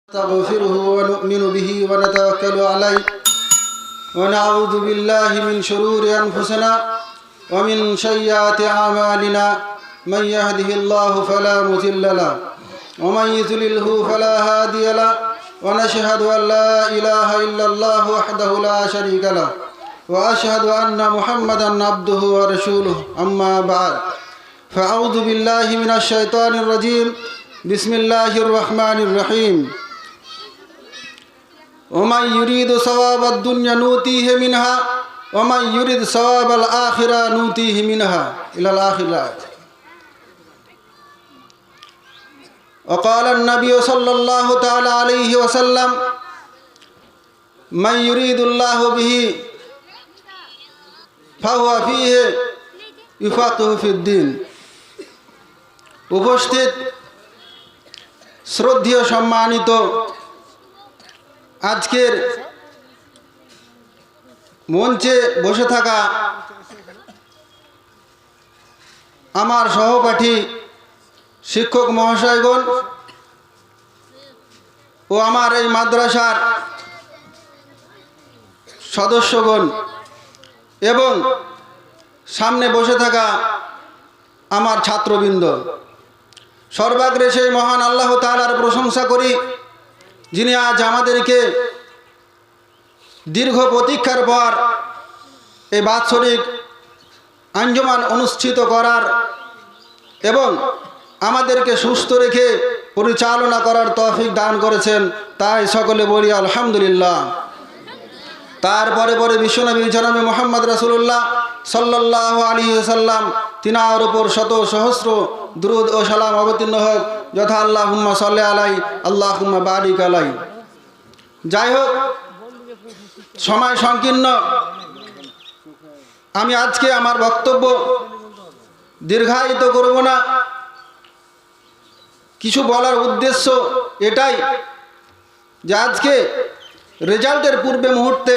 نستغفره ونؤمن به ونتوكل عليه ونعوذ بالله من شرور أنفسنا ومن سيئات أعمالنا من يهده الله فلا مضل له ومن يضلله فلا هادي له ونشهد أن لا إله إلا الله وحده لا شريك له وأشهد أن محمدا عبده ورسوله أما بعد فأعوذ بالله من الشيطان الرجيم بسم الله الرحمن الرحيم ومن يريد ثواب الدنيا نؤتيه منها ومن يريد ثواب الآخرة نؤتيه منها إلى الآخرة. وقال النبي صلى الله تعالى عليه وسلم من يريد الله به فهو فيه يفقه في الدين. উপস্থিত শ্রদ্ধেয় সম্মানিত আজকের মঞ্চে বসে থাকা আমার সহপাঠী শিক্ষক মহাশয়গণ ও আমার এই মাদ্রাসার সদস্যগণ এবং সামনে বসে থাকা আমার ছাত্রবৃন্দ, সর্বাগ্রে সেই মহান আল্লাহ তাআলার প্রশংসা করি যিনি আজ আমাদেরকে দীর্ঘ প্রতীক্ষার পর এই বাৎসরিক আঞ্জুমান অনুষ্ঠিত করার এবং আমাদেরকে সুস্থ রেখে পরিচালনা করার তৌফিক দান করেছেন, তাই সকলে বলি আলহামদুলিল্লাহ। তারপরে পরে বিশ্বনবী জনাবে মুহাম্মদ রাসূলুল্লাহ সাল্লাল্লাহু আলাইহি ওয়াসাল্লাম তিনার উপর শত সহস্র দুরূদ ও সালাম অবতীর্ণ হোক, যথা আল্লাহুম্মা সাল্লি আলাই আল্লাহুম্মা বারিক আলাই। যাই হোক, সময় সংকীর্ণ, আমি আজকে আমার বক্তব্য দীর্ঘায়িত করব না। কিছু বলার উদ্দেশ্য এটাই যে আজকে রেজাল্টের পূর্বে মুহূর্তে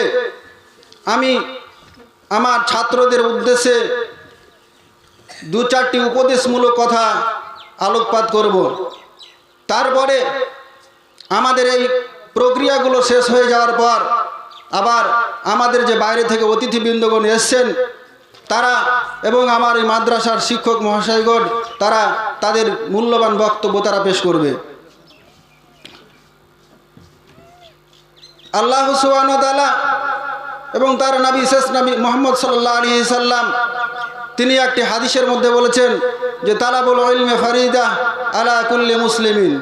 আমি আমার ছাত্রদের উদ্দেশ্যে দু চারটি উপদেশমূলক কথা আলোকপাত করব। তারপরে আমাদের এই প্রক্রিয়াগুলো শেষ হয়ে যাওয়ার পর আবার আমাদের যে বাইরে থেকে অতিথিবৃন্দগণ এসছেন তারা এবং আমার এই মাদ্রাসার শিক্ষক মহাশয়গণ তারা তাদের মূল্যবান বক্তব্য তারা পেশ করবে। আল্লাহ সুবহানাহু ওয়া তাআলা এবং তার নবী শেষ নবী মুহাম্মদ সাল্লাল্লাহু আলাইহি সাল্লাম তিনি একটি হাদিসের মধ্যে বলেছেন যে তালাবুল ইলমি ফারিদা আলা কুল্লি মুসলিমিন।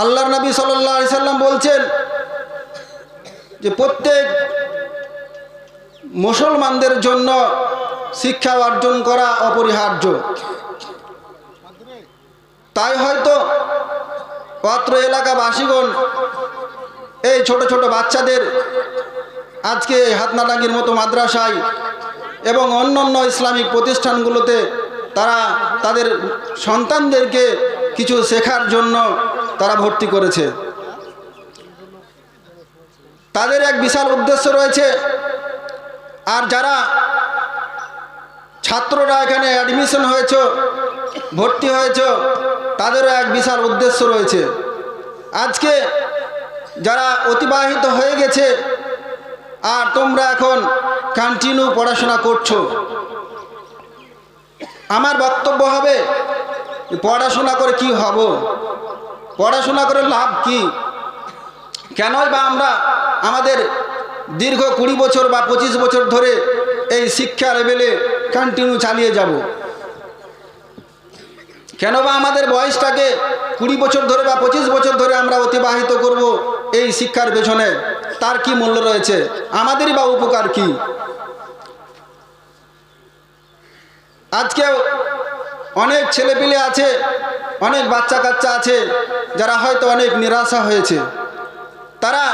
আল্লাহর নবী সাল্লাল্লাহু আলাইহি সাল্লাম বলছেন যে প্রত্যেক মুসলমানদের জন্য শিক্ষা অর্জন করা অপরিহার্য। তাই হয়তো অত্র এলাকাবাসীগণ এই ছোট ছোট বাচ্চাদের আজকে হাতনাডাঙ্গির মতো মাদ্রাসায় এবং অন্যান্য ইসলামিক প্রতিষ্ঠানগুলোতে তারা তাদের সন্তানদেরকে কিছু শেখার জন্য তারা ভর্তি করেছে। তাদের এক বিশাল উদ্দেশ্য রয়েছে। আর যারা ছাত্ররা এখানে অ্যাডমিশন হয়েছ, ভর্তি হয়েছ, তাদেরও এক বিশাল উদ্দেশ্য রয়েছে। আজকে যারা অতিবাহিত হয়ে গেছে আর তোমরা এখন কন্টিনিউ পড়াশোনা করছো, আমার বক্তব্য হবে পড়াশোনা করে কি হব, পড়াশোনা করে লাভ কি, কেনই বা আমরা আমাদের দীর্ঘ 20 বছর বা 25 বছর ধরে এই শিক্ষা লেভেলে কন্টিনিউ চালিয়ে যাব, কেন বা আমাদের বয়সটাকে 20 বছর ধরে বা 25 বছর ধরে আমরা অতিবাহিত করব এই শিক্ষার পেছনে, তার কি মূল্য রয়েছে, আমাদেরই বা উপকার কি। আজকে অনেক ছেলেপিলে আছে, অনেক বাচ্চা কাচ্চা আছে যারা হয়তো অনেক নিরাশা হয়েছে, তারা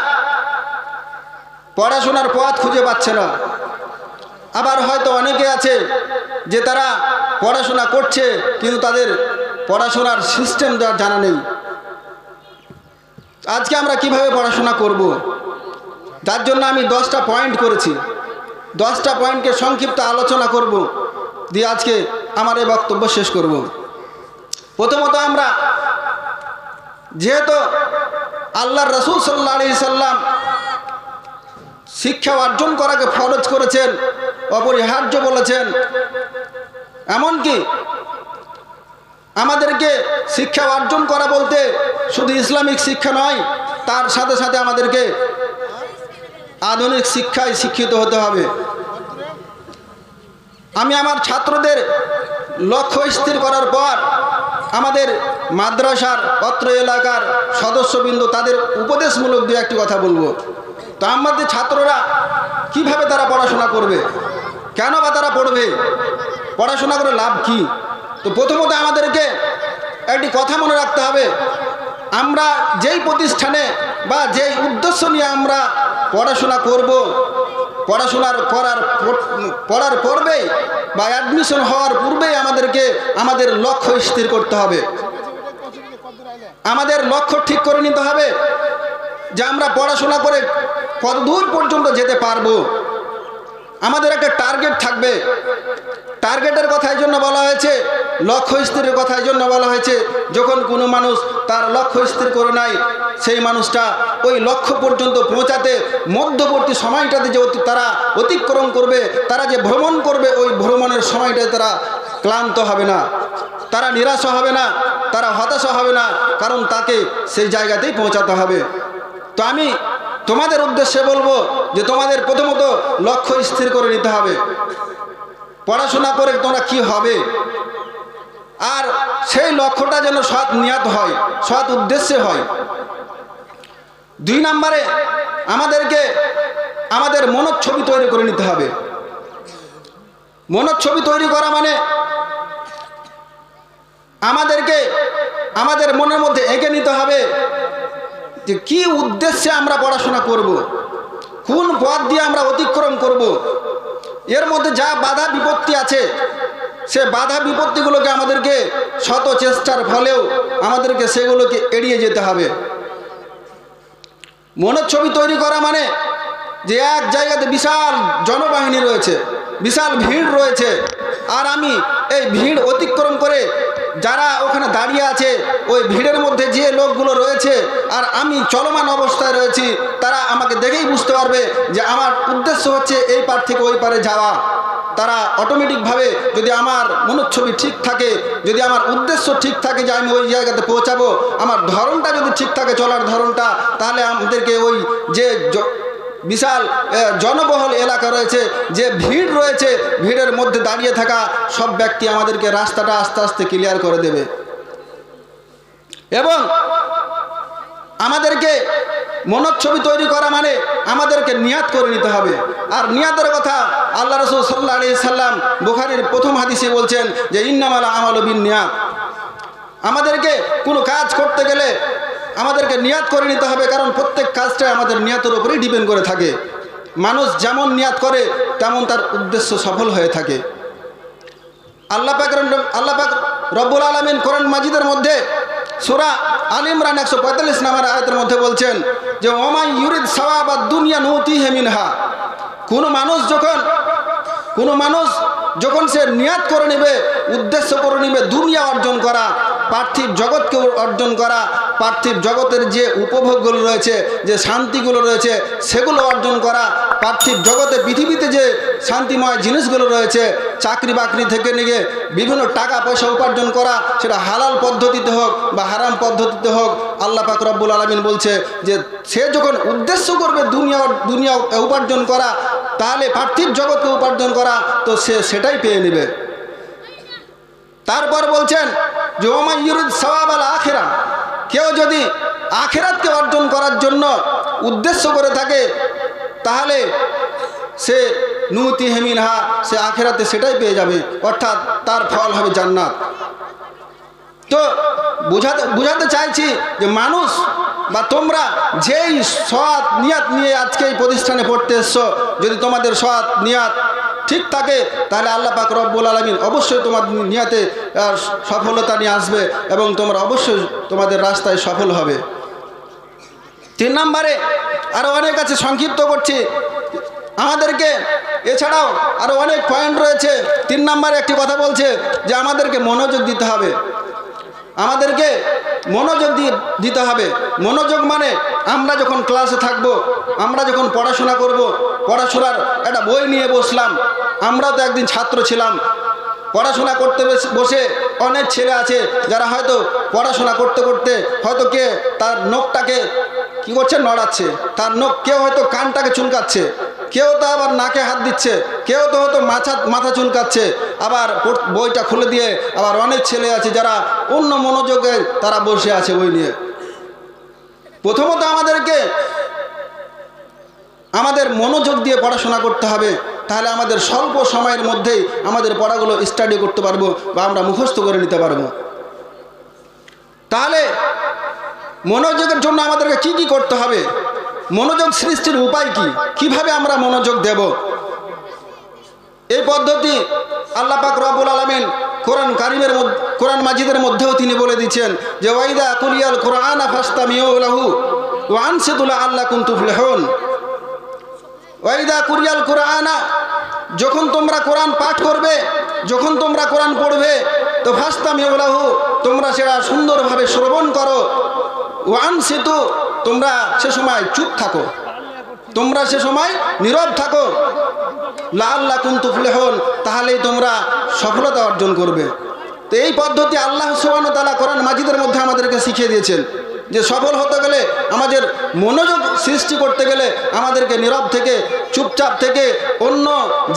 পড়াশোনার পথ খুঁজে পাচ্ছে না। আবার হয়তো অনেকে আছে যে তারা পড়াশোনা করছে কিন্তু তাদের পড়াশোনার সিস্টেম জানা নেই। আজকে আমরা কিভাবে পড়াশোনা করব, তার জন্য আমি 10টা পয়েন্ট করেছি। 10টা পয়েন্টকে সংক্ষিপ্ত আলোচনা করব, দিয়ে আজকে আমার এই বক্তব্য শেষ করব। প্রথমত আমরা যেহেতু আল্লাহর রাসূল সাল্লাল্লাহু আলাইহি সাল্লাম শিক্ষা অর্জন করাকে ফরজ করেছেন, অপরিহার্য বলেছেন, এমনকি আমাদেরকে শিক্ষা অর্জন করা বলতে শুধু ইসলামিক শিক্ষা নয়, তার সাথে সাথে আমাদেরকে আধুনিক শিক্ষায় শিক্ষিত হতে হবে। আমি আমার ছাত্রদের লক্ষ্য স্থির করার পর আমাদের মাদ্রাসার অত্র এলাকার সদস্যবৃন্দ তাদের উপদেশমূলক দু একটি কথা বলবো। তো আমাদের ছাত্ররা কিভাবে তারা পড়াশোনা করবে, কেন বা তারা পড়বে, পড়াশোনা করে লাভ কি? তো প্রথমত আমাদেরকে একটি কথা মনে রাখতে হবে, আমরা যেই প্রতিষ্ঠানে বা যেই উদ্দেশ্য নিয়ে আমরা পড়াশোনা করব, পড়ার পূর্বেই বা অ্যাডমিশন হওয়ার পূর্বেই আমাদেরকে আমাদের লক্ষ্য স্থির করতে হবে। আমাদের লক্ষ্য ঠিক করে নিতে হবে যে আমরা পড়াশোনা করে কত দূর পর্যন্ত যেতে পারবো। আমাদের একটা টার্গেট থাকবে। টার্গেটের কথা এই জন্য বলা হয়েছে, লক্ষ্য স্থিরের কথা এই জন্য বলা হয়েছে, যখন কোনো মানুষ তার লক্ষ্য স্থির করে নেয়, সেই মানুষটা ওই লক্ষ্য পর্যন্ত পৌঁছাতে মধ্যবর্তী সময়টাতে যে তারা অতিক্রম করবে, তারা যে ভ্রমণ করবে, ওই ভ্রমণের সময়টায় তারা ক্লান্ত হবে না, তারা নিরাশা হবে না, তারা হতাশা হবে না, কারণ তাকে সেই জায়গাতেই পৌঁছাতে হবে। তো আমি তোমাদের উদ্দেশ্যে বলবো যে তোমাদের প্রথমত লক্ষ্য স্থির করে নিতে হবে, পড়াশোনা করে তোমরা কি হবে, আর সেই লক্ষ্যটা যেন সৎ নিয়ত হয়, সৎ উদ্দেশ্যে হয়। 2 নম্বরে আমাদেরকে আমাদের মনোচ্ছবি তৈরি করে নিতে হবে। মনোচ্ছবি তৈরি করা মানে আমাদেরকে আমাদের মনের মধ্যে এঁকে নিতে হবে যে কি উদ্দেশ্যে আমরা পড়াশোনা করব, কোন পথ দিয়ে আমরা অতিক্রম করব। এর মধ্যে যা বাধা বিপত্তি আছে, সে বাধা বিপত্তিগুলোকে আমাদেরকে শত চেষ্টার ফলেও আমাদেরকে সেগুলোকে এড়িয়ে যেতে হবে। মনোচ্ছবি তৈরি করা মানে যে এক জায়গাতে বিশাল জনবাহিনী রয়েছে, বিশাল ভিড় রয়েছে, আর আমি এই ভিড় অতিক্রম করে যারা ওখানে দাঁড়িয়ে আছে, ওই ভিড়ের মধ্যে যে লোকগুলো রয়েছে আর আমি চলমান অবস্থায় রয়েছি, তারা আমাকে দেখেই বুঝতে পারবে যে আমার উদ্দেশ্য হচ্ছে এই পার থেকে ওই পারে যাওয়া। তারা অটোমেটিকভাবে, যদি আমার মনোচ্ছবি ঠিক থাকে, যদি আমার উদ্দেশ্য ঠিক থাকে যে আমি ওই জায়গাতে পৌঁছাবো, আমার ধরনটা যদি ঠিক থাকে, চলার ধরনটা, তাহলে আমাদেরকে ওই যে বিশাল জনবহুল এলাকা রয়েছে, যে ভিড় রয়েছে, ভিড়ের মধ্যে দাঁড়িয়ে থাকা সব ব্যক্তি আমাদেরকে রাস্তাটা আস্তে আস্তে ক্লিয়ার করে দেবে। এবং আমাদেরকে মনোচ্ছবি তৈরি করা মানে আমাদেরকে নিয়াত করে নিতে হবে। আর নিয়াতের কথা আল্লাহ রাসূল সাল্লাল্লাহু আলাইহি সাল্লাম বুখারীর প্রথম হাদিসে বলছেন যে ইন্নামাল আমালু বিন্নিয়াত। আমাদেরকে কোনো কাজ করতে গেলে আমাদেরকে নিয়াত করে নিতে হবে, কারণ প্রত্যেক কাজটাই আমাদের নিয়াতের উপরেই ডিপেন্ড করে থাকে। মানুষ যেমন নিয়াত করে তেমন তার উদ্দেশ্য সফল হয়ে থাকে। আল্লাহ পাক রব্বুল আলামিন কোরআন মাজিদের মধ্যে সূরা আল ইমরান 145 নম্বর আয়াতের মধ্যে বলছেন যে ওমাই ইউরিদ সাওয়াবাদ দুনিয়া নুতিহি মিনহা। কোনো মানুষ যখন সে নিয়াত করে নেবে, উদ্দেশ্য করে নেবে দুনিয়া অর্জন করা, পার্থিব জগৎকে অর্জন করা, পার্থিব জগতের যে উপভোগগুলো রয়েছে, যে শান্তিগুলো রয়েছে, সেগুলো অর্জন করা, পার্থিব জগতে পৃথিবীতে যে শান্তিময় জিনিসগুলো রয়েছে, চাকরি বাকরি থেকে নিয়ে বিভিন্ন টাকা পয়সা উপার্জন করা, সেটা হালাল পদ্ধতিতে হোক বা হারাম পদ্ধতিতে হোক, আল্লাহ পাক রব্বুল আলামিন বলছে যে সে যখন উদ্দেশ্য করবে দুনিয়া উপার্জন করা, তাহলে পার্থিব জগৎকে উপার্জন করা, তো সে সেটাই পেয়ে নেবে। তারপর বলছেন যে ওমাই ইউরিদ সাওয়াবাল আখিরা। কেউ যদি আখিরাতকে অর্জন করার জন্য উদ্দেশ্য করে থাকে, তাহলে সে নুতিহি মিনহা, সে আখিরাতে সেটাই পেয়ে যাবে, অর্থাৎ তার ফল হবে জান্নাত। তো বুঝাতে চাইছি যে মানুষ বা তোমরা যেই সৎ নিয়াত নিয়ে আজকে এই প্রতিষ্ঠানে পড়তে এসছো, যদি তোমাদের সৎ নিয়াত ঠিক থাকে, তাহলে আল্লাহ পাক রব্বুল আলামিন অবশ্যই তোমার নিয়াতে সফলতা নিয়ে আসবে এবং তোমরা অবশ্যই তোমাদের রাস্তায় সফল হবে। 3 নম্বরে আরও অনেক আছে, সংক্ষিপ্ত করছি আমাদেরকে, এছাড়াও আরও অনেক পয়েন্ট রয়েছে। 3 নম্বরে একটি কথা বলছে যে আমাদেরকে মনোযোগ দিতে হবে। আমাদেরকে মনোযোগ দিতে হবে। মনোযোগ মানে আমরা যখন ক্লাসে থাকব, আমরা যখন পড়াশোনা করব, পড়াশোনার একটা বই নিয়ে বসলাম। আমরাও তো একদিন ছাত্র ছিলাম। পড়াশোনা করতে বসে অনেক ছেলে আছে যারা হয়তো পড়াশোনা করতে করতে হয়তো কে তার নখটাকে কি করছে, নড়াচ্ছে, তার নখ, কেউ হয়তো কানটাকে চুলকাচ্ছে, কেউ তো আবার নাকে হাত দিচ্ছে, কেউ তো হয়তো মাথা চুলকাচ্ছে, আবার বইটা খুলে দিয়ে আবার অনেক ছেলে আছে যারা অন্য মনোযোগে তারা বসে আছে বই নিয়ে। প্রথমত আমাদের মনোযোগ দিয়ে পড়াশোনা করতে হবে, তাহলে আমাদের স্বল্প সময়ের মধ্যেই আমাদের পড়াগুলো স্টাডি করতে পারবো বা আমরা মুখস্থ করে নিতে পারবো। তাহলে মনোযোগের জন্য আমাদেরকে কি কি করতে হবে, মনোযোগ সৃষ্টির উপায় কি, কিভাবে আমরা মনোযোগ দেব, এই পদ্ধতি আল্লাহ পাক রব্বুল আলামিন কোরআন মাজিদের মধ্যেও তিনি বলে দিচ্ছেন যে ওয়াইদা কুলিয়াল কুরআনা ফাসতামিউ লাহু ওয়া আনসিতু লাআল্লাকুম তুফলিহুন। ওয়াইদা কুরিয়াল কুরআনা, যখন তোমরা কোরআন পাঠ করবে, যখন তোমরা কোরআন পড়বে, তো ফাসতামিউ লাহু, তোমরা সেটা সুন্দরভাবে শ্রবণ করো। ওয়া আনসিতু, তোমরা সে সময় চুপ থাকো, তোমরা সে সময় নীরব থাকো। লাআল্লাকুম তুফলিহুন, তাহলেই তোমরা সফলতা অর্জন করবে। তো এই পদ্ধতি আল্লাহ সুবহানাহু ওয়া তাআলা কোরআন মাজিদের মধ্যে আমাদেরকে শিখিয়ে দিয়েছেন যে সফল হতে গেলে, আমাদের মনোযোগ সৃষ্টি করতে গেলে আমাদেরকে নীরব থেকে, চুপচাপ থেকে, অন্য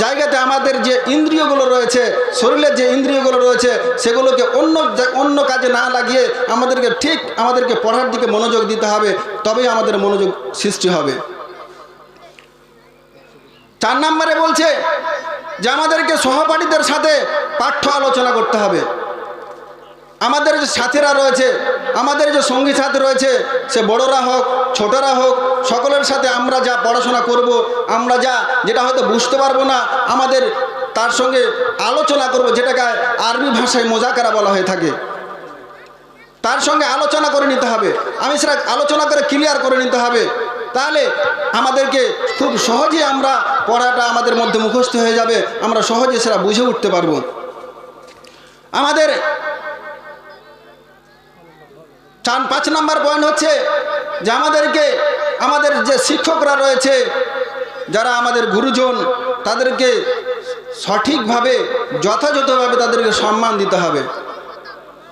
জায়গাতে আমাদের যে ইন্দ্রিয়গুলো রয়েছে, শরীরের যে ইন্দ্রিয়গুলো রয়েছে, সেগুলোকে অন্য কাজে না লাগিয়ে আমাদেরকে পড়ার দিকে মনোযোগ দিতে হবে, তবেই আমাদের মনোযোগ সৃষ্টি হবে। 4 নম্বরে বলছে যে আমাদেরকে সহপাঠীদের সাথে পাঠ্য আলোচনা করতে হবে। আমাদের যে সাথীরা রয়েছে, আমাদের যে সঙ্গী সাথী রয়েছে, সে বড়রা হোক ছোটরা হোক, সকলের সাথে আমরা যা পড়াশোনা করব, আমরা যেটা হয়তো বুঝতে পারবো না, আমাদের তার সঙ্গে আলোচনা করব, যেটাকে আরবি ভাষায় মোজাকারা বলা হয়ে থাকে। তার সঙ্গে আলোচনা করে নিতে হবে, আমি সেটা আলোচনা করে ক্লিয়ার করে নিতে হবে। তাহলে আমাদেরকে খুব সহজে আমরা পড়াটা আমাদের মধ্যে মুখস্থ হয়ে যাবে, আমরা সহজে সেটা বুঝে উঠতে পারবো। আমাদের 5 নম্বর পয়েন্ট হচ্ছে যে আমাদের যে শিক্ষকরা রয়েছে, যারা আমাদের গুরুজন, তাদেরকে সঠিকভাবে যথাযথভাবে তাদেরকে সম্মান দিতে হবে,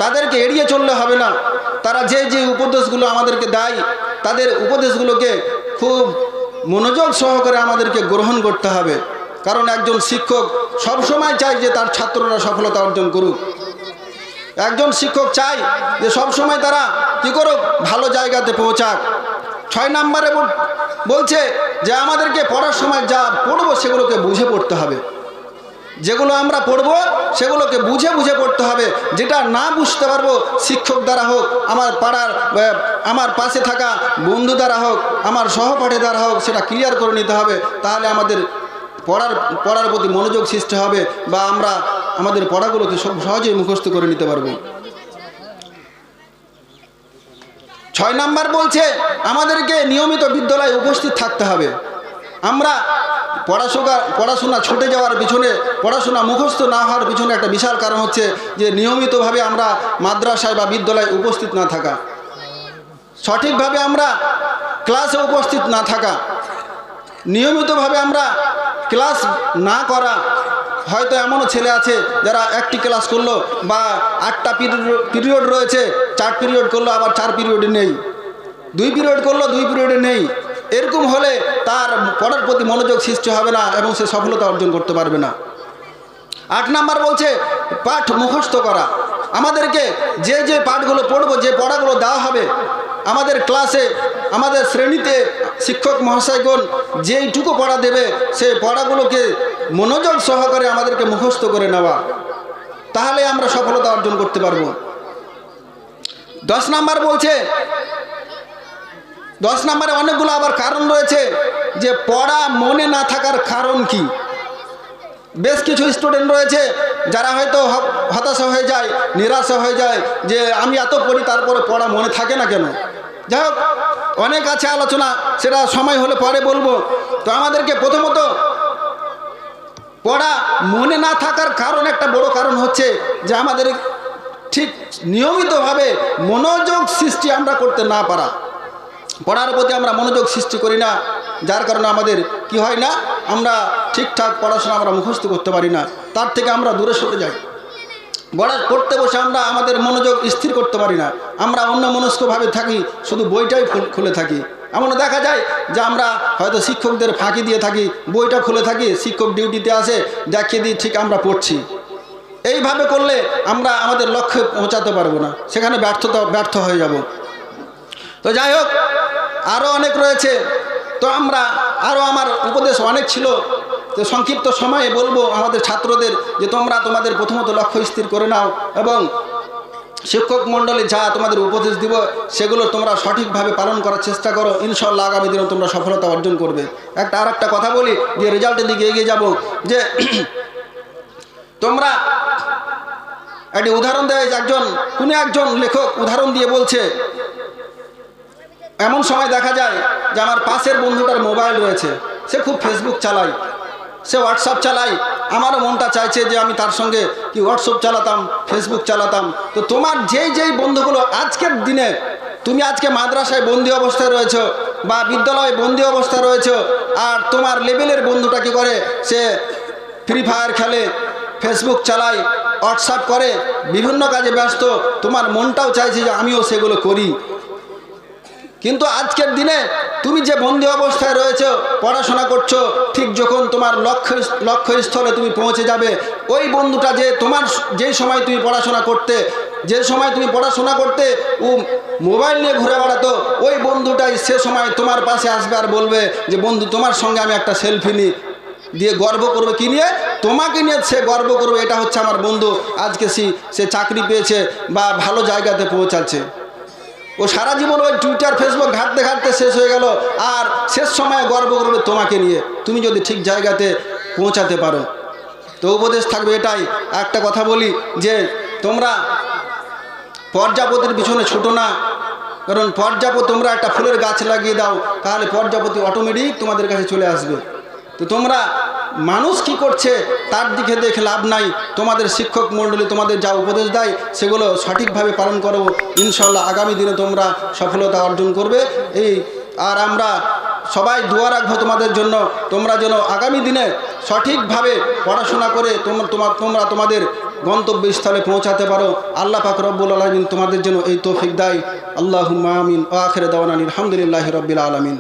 তাদেরকে এড়িয়ে চললে হবে না। তারা যে উপদেশগুলো আমাদেরকে দেয়, তাদের উপদেশগুলোকে খুব মনোযোগ সহকারে আমাদেরকে গ্রহণ করতে হবে। কারণ একজন শিক্ষক সবসময় চায় যে তার ছাত্ররা সফলতা অর্জন করুক। একজন শিক্ষক চায় যে সবসময় তারা কি করুক, ভালো জায়গাতে পৌঁছাক। 6 নম্বরে বলছে যে আমাদেরকে পড়ার সময় যা পড়বো সেগুলোকে বুঝে পড়তে হবে। যেগুলো আমরা পড়বো সেগুলোকে বুঝে পড়তে হবে। যেটা না বুঝতে পারবো, শিক্ষক দ্বারা হোক, আমার পাশে থাকা বন্ধু দ্বারা হোক, আমার সহপাঠী দ্বারা হোক, সেটা ক্লিয়ার করে নিতে হবে। তাহলে আমাদের পড়ার প্রতি মনোযোগ সৃষ্টি হবে বা আমরা আমাদের পড়াগুলোকে সহজেই মুখস্থ করে নিতে পারবো। 6 নম্বর বলছে আমাদেরকে নিয়মিত বিদ্যালয়ে উপস্থিত থাকতে হবে। আমরা পড়াশোনা ছুটে যাওয়ার পিছনে, পড়াশোনা মুখস্থ না হওয়ার পিছনে একটা বিশাল কারণ হচ্ছে যে নিয়মিতভাবে আমরা মাদ্রাসায় বা বিদ্যালয়ে উপস্থিত না থাকা, সঠিকভাবে আমরা ক্লাসে উপস্থিত না থাকা, নিয়মিতভাবে আমরা ক্লাস না করা। হয়তো এমনও ছেলে আছে যারা একটি ক্লাস করলো বা 8টা পিরিয়ড রয়েছে, 4 পিরিয়ড করলো, আবার 4 পিরিয়ডে নেই, 2 পিরিয়ড করলো, 2 পিরিয়ডে নেই। এরকম হলে তার পড়ার প্রতি মনোযোগ সৃষ্টি হবে না এবং সে সফলতা অর্জন করতে পারবে না। 8 নম্বর বলছে পাঠ মুখস্থ করা। আমাদেরকে যে পাঠগুলো পড়বো, যে পড়াগুলো দেওয়া হবে আমাদের ক্লাসে, আমাদের শ্রেণীতে, শিক্ষক মহাশয়গণ যেইটুকু পড়া দেবে সেই পড়াগুলোকে মনোযোগ সহকারে আমাদেরকে মুখস্থ করে নেওয়া, তাহলে আমরা সফলতা অর্জন করতে পারবো। 10 নম্বর বলছে, 10 নম্বরে অনেকগুলো আবার কারণ রয়েছে যে পড়া মনে না থাকার কারণ কি। বেশ কিছু স্টুডেন্ট রয়েছে যারা হয়তো হতাশা হয়ে যায়, নিরাশা হয়ে যায় যে আমি এত পড়ি তারপরে পড়া মনে থাকে না কেন। যাই হোক, অনেক আছে আলোচনা, সেটা সময় হলে পরে বলবো। তো আমাদেরকে প্রথমত পড়া মনে না থাকার কারণ, একটা বড় কারণ হচ্ছে যে আমাদের ঠিক নিয়মিতভাবে মনোযোগ সৃষ্টি আমরা করতে না পারা, পড়ার প্রতি আমরা মনোযোগ সৃষ্টি করি না, যার কারণে আমাদের কি হয় না, আমরা ঠিকঠাক পড়াশোনা আমরা মুখস্থ করতে পারি না, তার থেকে আমরা দূরে সরে যাই। পড়তে বসে আমরা আমাদের মনোযোগ স্থির করতে পারি না, আমরা অন্য মনস্কভাবে থাকি, শুধু বইটাই খুলে থাকি। এমনও দেখা যায় যে আমরা হয়তো শিক্ষকদের ফাঁকি দিয়ে থাকি, বইটা খুলে থাকি, শিক্ষক ডিউটিতে আসে দেখিয়ে দিই ঠিক আমরা পড়ছি। এইভাবে করলে আমরা আমাদের লক্ষ্যে পৌঁছাতে পারবো না, সেখানে ব্যর্থ হয়ে যাব। তো যাই হোক, আরও অনেক রয়েছে, তো আমরা আরও আমার উপদেশ অনেক ছিল, তো সংক্ষিপ্ত সময়ে বলবো আমাদের ছাত্রদের যে তোমরা তোমাদের প্রথমত লক্ষ্য স্থির করে নাও এবং শিক্ষক মণ্ডলী যা তোমাদের উপদেশ দিব সেগুলো তোমরা সঠিকভাবে পালন করার চেষ্টা করো, ইনশাআল্লাহ আগামী দিনে তোমরা সফলতা অর্জন করবে। আর একটা কথা বলি যে রেজাল্টের দিকে এগিয়ে যাব, যে তোমরা একটি উদাহরণ দেয়, কোনো একজন লেখক উদাহরণ দিয়ে বলছে, এমন সময় দেখা যায় যে আমার পাশের বন্ধুটার মোবাইল রয়েছে, সে খুব ফেসবুক চালায়, সে হোয়াটসঅ্যাপ চালায়, আমারও মনটা চাইছে যে আমি তার সঙ্গে কি হোয়াটসঅ্যাপ চালাতাম, ফেসবুক চালাতাম। তো তোমার যেই বন্ধুগুলো আজকের দিনে তুমি আজকে মাদ্রাসায় বন্দি অবস্থায় রয়েছো বা বিদ্যালয়ে বন্দি অবস্থায় রয়েছো, আর তোমার লেভেলের বন্ধুটা কি করে, সে ফ্রি ফায়ার খেলে, ফেসবুক চালায়, হোয়াটসঅ্যাপ করে, বিভিন্ন কাজে ব্যস্ত, তোমার মনটাও চাইছে যে আমিও সেগুলো করি। কিন্তু আজকের দিনে তুমি যে বন্দি অবস্থায় রয়েছো, পড়াশোনা করছো, ঠিক যখন তোমার লক্ষ্যস্থলে তুমি পৌঁছে যাবে, ওই বন্ধুটা যে তোমার যেই সময় তুমি পড়াশোনা করতে ও মোবাইল নিয়ে ঘুরে বেড়াতো, ওই বন্ধুটাই সে সময় তোমার পাশে আসবে আর বলবে যে বন্ধু তোমার সঙ্গে আমি একটা সেলফি নিই, দিয়ে গর্ব করবে, কি নিয়ে, তোমাকে নিয়ে সে গর্ব করবে, এটা হচ্ছে আমার বন্ধু, আজকে সে চাকরি পেয়েছে বা ভালো জায়গাতে পৌঁছাচ্ছে। ও সারা জীবন ওই টুইটার ফেসবুক ঘাঁটতে ঘাঁটতে শেষ হয়ে গেল, আর শেষ সময়ে গর্ব করবে তোমাকে নিয়ে, তুমি যদি ঠিক জায়গাতে পৌঁছাতে পারো। তো উপদেশ থাকবে এটাই। একটা কথা বলি যে তোমরা প্রজাপতির পিছনে ছুটো না, কারণ তোমরা একটা ফুলের গাছ লাগিয়ে দাও, তাহলে প্রজাপতি অটোমেটিক তোমাদের কাছে চলে আসবে। তো তোমরা মানুষ কি করছে তার দিকে দেখে লাভ নাই, তোমাদের শিক্ষক মণ্ডলী তোমাদের যা উপদেশ দেয় সেগুলো সঠিকভাবে পালন করো, ইনশাআল্লাহ আগামী দিনে তোমরা সফলতা অর্জন করবে। আর আমরা সবাই দোয়া রাখবো তোমাদের জন্য, তোমরা যেন আগামী দিনে সঠিকভাবে পড়াশোনা করে তোমরা তোমাদের গন্তব্যস্থলে পৌঁছাতে পারো। আল্লাহ পাক রব্বুল আলামিন তোমাদের জন্য এই তৌফিক দেয়। আল্লাহুম্মা আমিন। আখির দাওয়ানা আলহামদুলিল্লাহি রাব্বিল আলামিন।